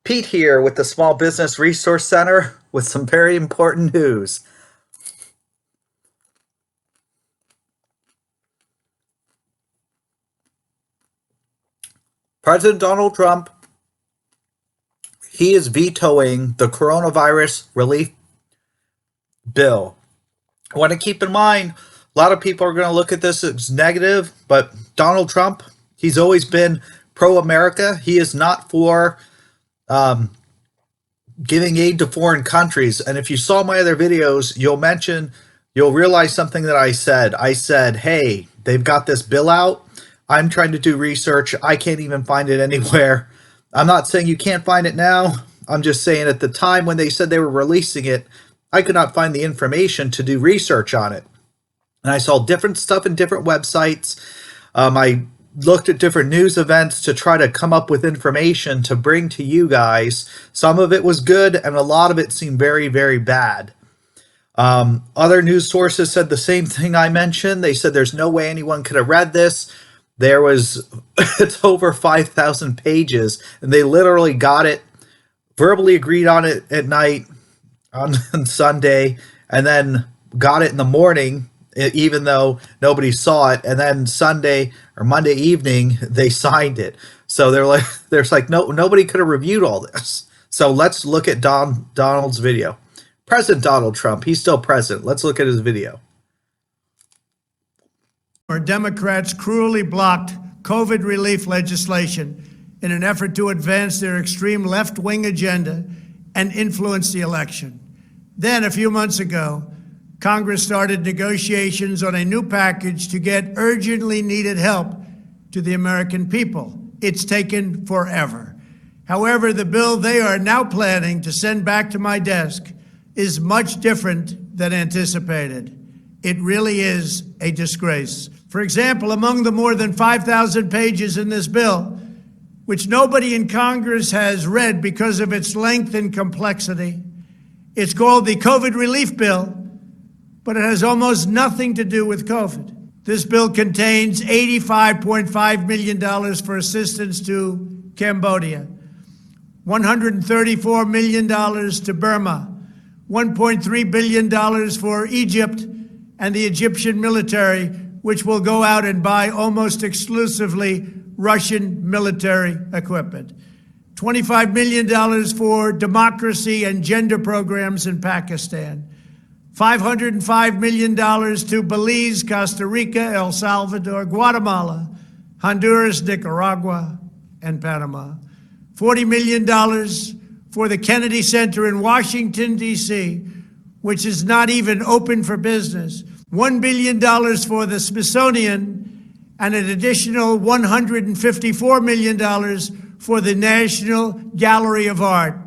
Pete here with the Small Business Resource Center with some very important news. President Donald Trump, he is vetoing the coronavirus relief bill. I want to keep in mind, a lot of people are going to look at this as negative, but Donald Trump, he's always been pro-America. He is not for giving aid to foreign countries. And if you saw my other videos, you'll realize something that I said. I said, hey, they've got this bill out. I'm trying to do research. I can't even find it anywhere. I'm not saying you can't find it now. I'm just saying at the time when they said they were releasing it, I could not find the information to do research on it. And I saw different stuff in different websites. I looked at different news events to try to come up with information to bring to you guys. Some of it was good, and a lot of it seemed very, very bad. Other news sources said the same thing I mentioned. They said there's no way anyone could have read this. It's over 5,000 pages, and they literally got it, verbally agreed on it at night on Sunday, and then got it in the morning, even though nobody saw it. And then Sunday or Monday evening, they signed it. So there's like nobody could have reviewed all this. So let's look at Donald's video. President Donald Trump, he's still president. Let's look at his video. Democrats cruelly blocked COVID relief legislation in an effort to advance their extreme left-wing agenda and influence the election. Then, a few months ago, Congress started negotiations on a new package to get urgently needed help to the American people. It's taken forever. However, the bill they are now planning to send back to my desk is much different than anticipated. It really is a disgrace. For example, among the more than 5,000 pages in this bill, which nobody in Congress has read because of its length and complexity, it's called the COVID relief bill, but it has almost nothing to do with COVID. This bill contains $85.5 million for assistance to Cambodia, $134 million to Burma, $1.3 billion for Egypt and the Egyptian military, which will go out and buy almost exclusively Russian military equipment, $25 million for democracy and gender programs in Pakistan, $505 million to Belize, Costa Rica, El Salvador, Guatemala, Honduras, Nicaragua, and Panama, $40 million for the Kennedy Center in Washington, D.C., which is not even open for business, $1 billion for the Smithsonian, and an additional $154 million for the National Gallery of Art.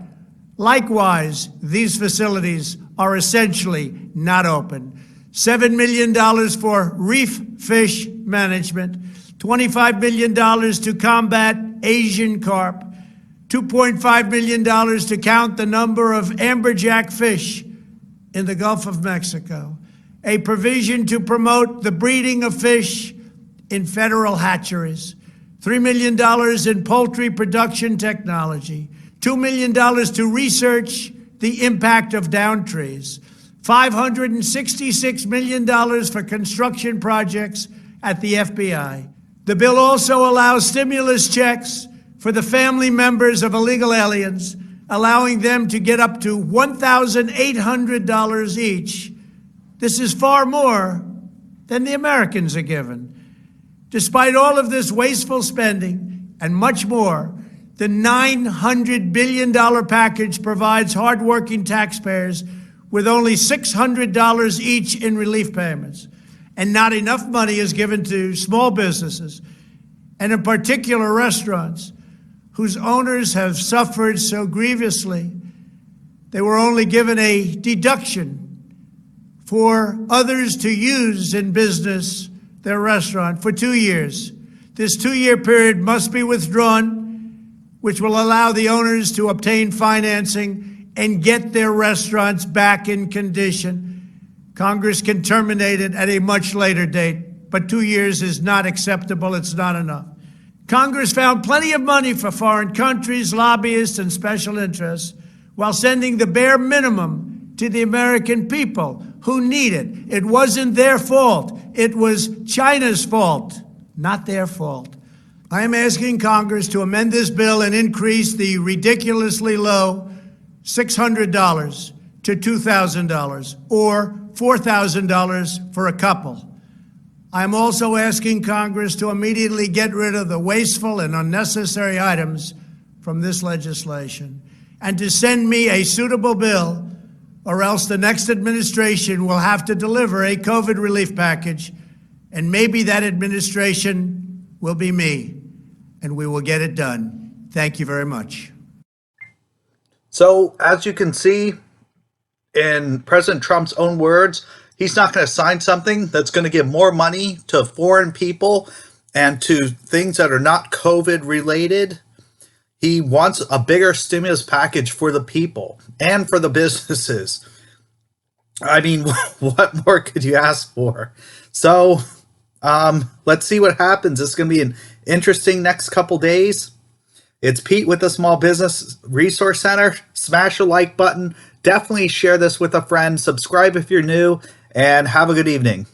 Likewise, these facilities are essentially not open. $7 million for reef fish management, $25 million to combat Asian carp, $2.5 million to count the number of amberjack fish in the Gulf of Mexico, a provision to promote the breeding of fish in federal hatcheries, $3 million in poultry production technology, $2 million to research the impact of down trees, $566 million for construction projects at the FBI. The bill also allows stimulus checks for the family members of illegal aliens, allowing them to get up to $1,800 each. This is far more than the Americans are given. Despite all of this wasteful spending and much more, the $900 billion package provides hardworking taxpayers with only $600 each in relief payments. And not enough money is given to small businesses, and in particular restaurants, whose owners have suffered so grievously. They were only given a deduction for others to use in business their restaurant for 2 years. This 2-year period must be withdrawn, which will allow the owners to obtain financing and get their restaurants back in condition. Congress can terminate it at a much later date, but 2 years is not acceptable. It's not enough. Congress found plenty of money for foreign countries, lobbyists, and special interests while sending the bare minimum to the American people who need it. It wasn't their fault. It was China's fault, not their fault. I am asking Congress to amend this bill and increase the ridiculously low $600 to $2,000 or $4,000 for a couple. I'm also asking Congress to immediately get rid of the wasteful and unnecessary items from this legislation and to send me a suitable bill, or else the next administration will have to deliver a COVID relief package, and maybe that administration will be me, and we will get it done. Thank you very much. So, as you can see, in President Trump's own words, he's not going to sign something that's going to give more money to foreign people and to things that are not COVID related. He wants a bigger stimulus package for the people and for the businesses. I mean, what more could you ask for? So, let's see what happens. It's going to be an interesting next couple days. It's Pete with the Small Business Resource Center. Smash the like button. Definitely share this with a friend. Subscribe if you're new, and have a good evening.